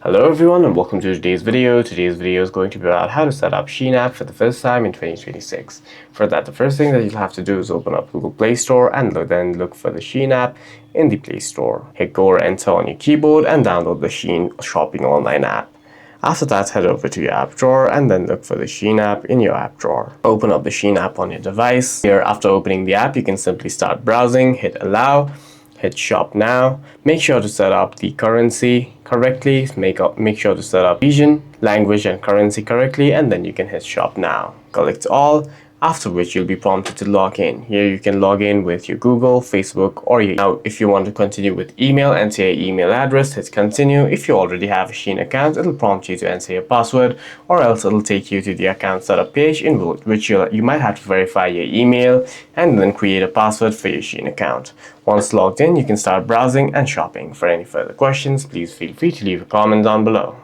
Hello everyone and welcome to today's video. Today's video is going to be about how to set up Shein app for the first time in 2026. For that, the first thing that you'll have to do is open up Google Play Store and then look for the Shein app in the Play Store. Hit go or enter on your keyboard and download the Shein shopping online app. After that, head over to your app drawer and then look for the Shein app in your app drawer. Open up the Shein app on your device. Here, after opening the app, you can simply start browsing, hit allow, hit shop now. Make sure to set up the currency correctly. Make sure to set up region, language and currency correctly, and then you can hit shop now. Collect all, after which you'll be prompted to log in. Here you can log in with your Google, Facebook, or your... Now, if you want to continue with email, enter your email address, hit continue. If you already have a Shein account, it'll prompt you to enter your password, or else it'll take you to the account setup page in which you might have to verify your email and then create a password for your Shein account. Once logged in, you can start browsing and shopping. For any further questions, please feel free to leave a comment down below.